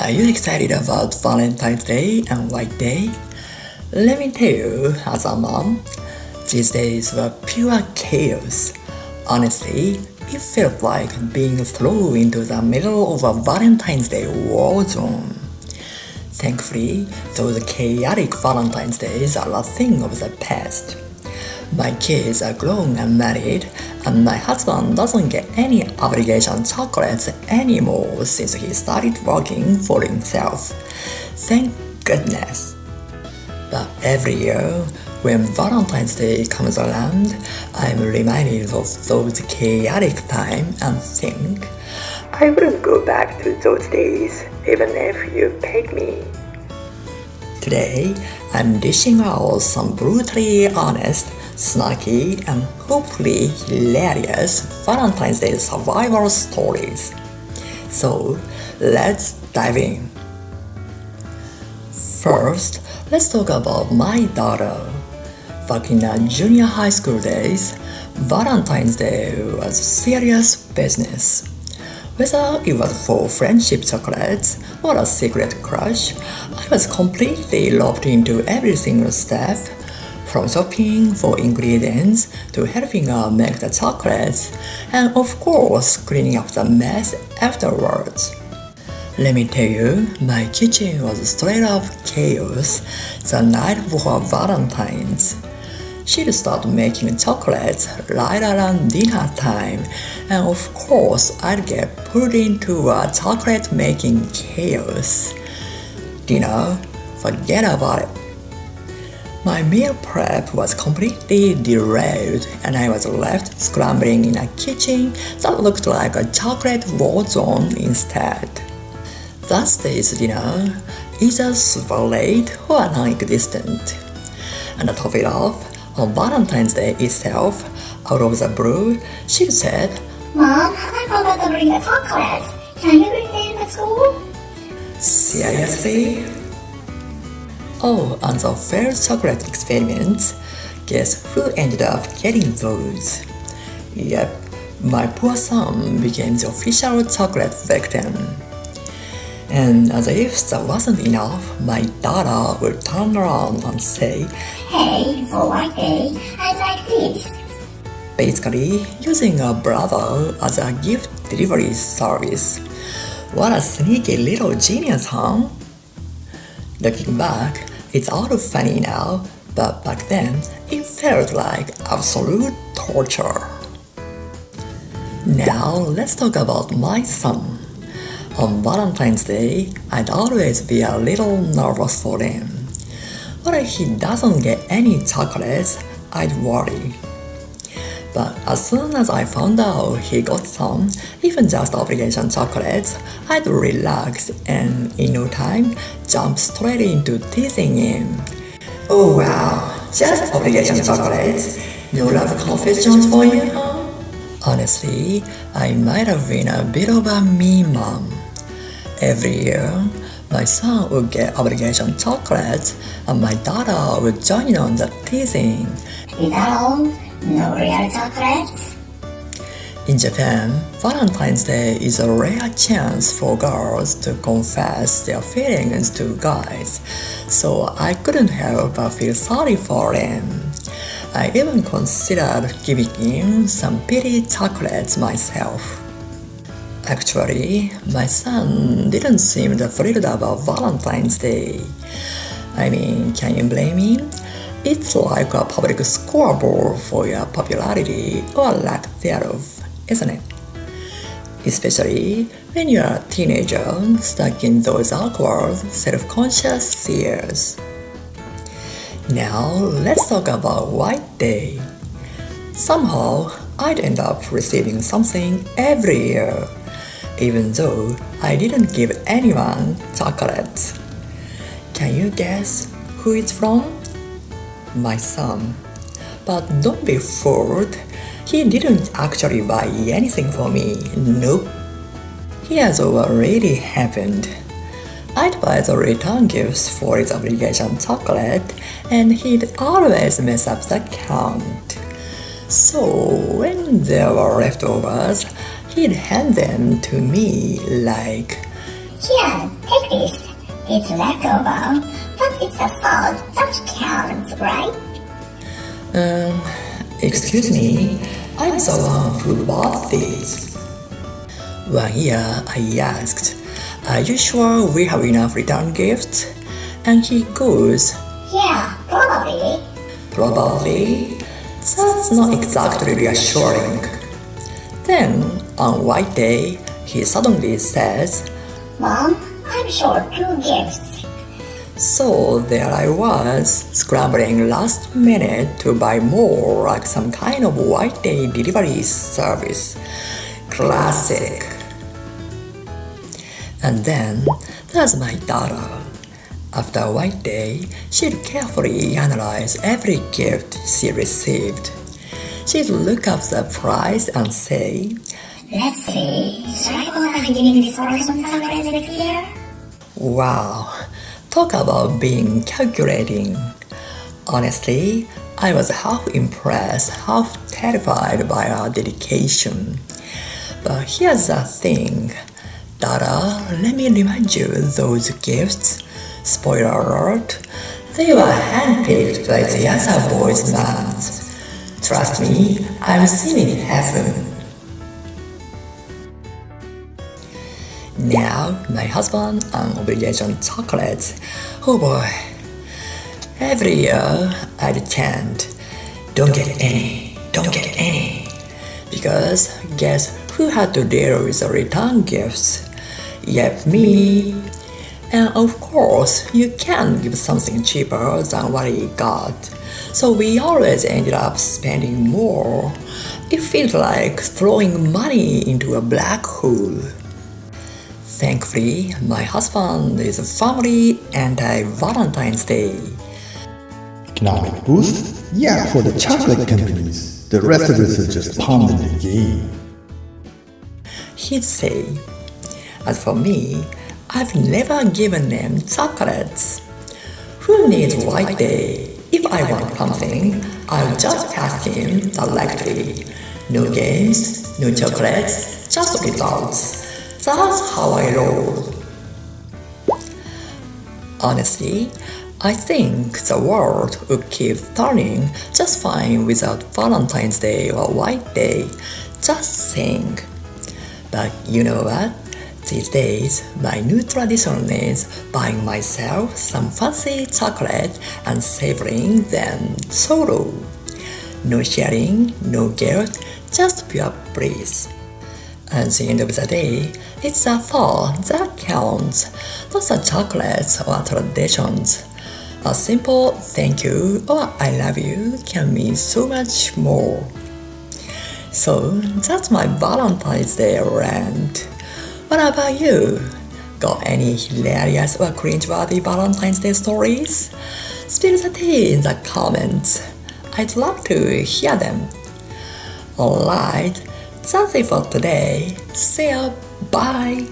Are you excited about Valentine's Day and White Day? Let me tell you, as a mom, these days were pure chaos. Honestly, it felt like being thrown into the middle of a Valentine's Day war zone. Thankfully, those chaotic Valentine's Days are a thing of the past. My kids are grown and married, and my husband doesn't get any obligation chocolates anymore since he started working for himself. Thank goodness. But every year, when Valentine's Day comes around, I'm reminded of those chaotic times and think, I wouldn't go back to those days even if you paid me. Today, I'm dishing out some brutally honest, snarky, and hopefully hilarious Valentine's Day survival stories. So, let's dive in. First, let's talk about my daughter. Back in the junior high school days, Valentine's Day was serious business. Whether it was for friendship chocolates or a secret crush, I was completely locked into every single step, from shopping for ingredients to helping her make the chocolates, and of course cleaning up the mess afterwards. Let me tell you, my kitchen was straight up chaos the night before Valentine's. She'd start making chocolates right around dinner time, and of course I'd get pulled into a chocolate making chaos. Dinner, forget about it. My meal prep was completely derailed, and I was left scrambling in a kitchen that looked like a chocolate war zone instead. That day's dinner is either super late or non-existent. And to top it off, on Valentine's Day itself, out of the blue, she said, Mom, I forgot to bring the chocolates. Can you bring them to school? Seriously? Oh, and the failed chocolate experiments, guess who ended up getting those? Yep, my poor son became the official chocolate victim. And as if that wasn't enough, my daughter would turn around and say, Hey, for White Day, I like this. Basically using her brother as a gift delivery service. What a sneaky little genius, huh? Looking back, it's all funny now, but back then it felt like absolute torture. Now let's talk about my son. On Valentine's Day, I'd always be a little nervous for him. What if he doesn't get any chocolates? I'd worry. But as soon as I found out he got some, even just obligation chocolates, I'd relax and in no time jump straight into teasing him. Oh wow, just obligation chocolates? No love confessions for you, huh? Honestly, I might have been a bit of a mean mom. Every year, my son would get obligation chocolates and my daughter would join in on the teasing. Is that all? No real chocolates? In Japan, Valentine's Day is a rare chance for girls to confess their feelings to guys, so I couldn't help but feel sorry for him. I even considered giving him some pity chocolates myself. Actually, my son didn't seem thrilled about Valentine's Day. I mean, can you blame him? It's like a public scoreboard for your popularity or lack thereof, isn't it? Especially when you're a teenager stuck in those awkward, self-conscious years. Now, let's talk about White Day. Somehow, I'd end up receiving something every year, even though I didn't give anyone chocolates. Can you guess who it's from? My son. But don't be fooled, he didn't actually buy anything for me, nope. Here's what really happened. I'd buy the return gifts for his obligation chocolate, and he'd always mess up the count. So when there were leftovers, he'd hand them to me like, Here, take is. It's leftover, but it's a thought that counts, right? Excuse me, I'm the one who bought these. One year I asked, are you sure we have enough return gifts? And he goes, Yeah, probably. probably. That's not exactly reassuring. Then, on White Day, he suddenly says, Mom, I'm short 2 gifts. so there I was, scrambling last minute to buy more like some kind of White Day delivery service. Classic. And then there's my daughter. After White Day, she'd carefully analyze every gift she received. She'd look up the price and say, Let's see, should I bother giving this person some chocolate next year? wow, talk about being calculating. Honestly, I was half impressed, half terrified by her dedication. But here's the thing. Dada, let me remind you those gifts. Spoiler alert, they were handpicked by the other boys' moms. Trust me, I've seen it happen. Now, my husband and obligation chocolates. Oh boy. Every year, I'd chant, don't get any, don't get any. Because guess who had to deal with the return gifts? Yep, me. And of course, you can't give something cheaper than what he got. So we always ended up spending more. It feels like throwing money into a black hole. Thankfully, my husband is firmly anti-Valentine's Day. Economic boost? Yeah, for the chocolate companies. The rest of us are just pounding the game. He'd say, as for me, I've never given them chocolates. Who needs White Day? If I want something, I'll just ask him directly. No games, no chocolates, just results. That's how I roll. Honestly, I think the world would keep turning just fine without Valentine's Day or White Day. Just saying. But you know what? These days, my new tradition is buying myself some fancy chocolate and savoring them solo. No sharing, no guilt, just pure bliss. At the end of the day, it's the thought that counts, not the chocolates or traditions. A simple thank you or I love you can mean so much more. So that's my Valentine's Day rant. What about you? Got any hilarious or cringeworthy Valentine's Day stories? Spill the tea in the comments. I'd love to hear them. Alright, that's it for today. See ya, bye!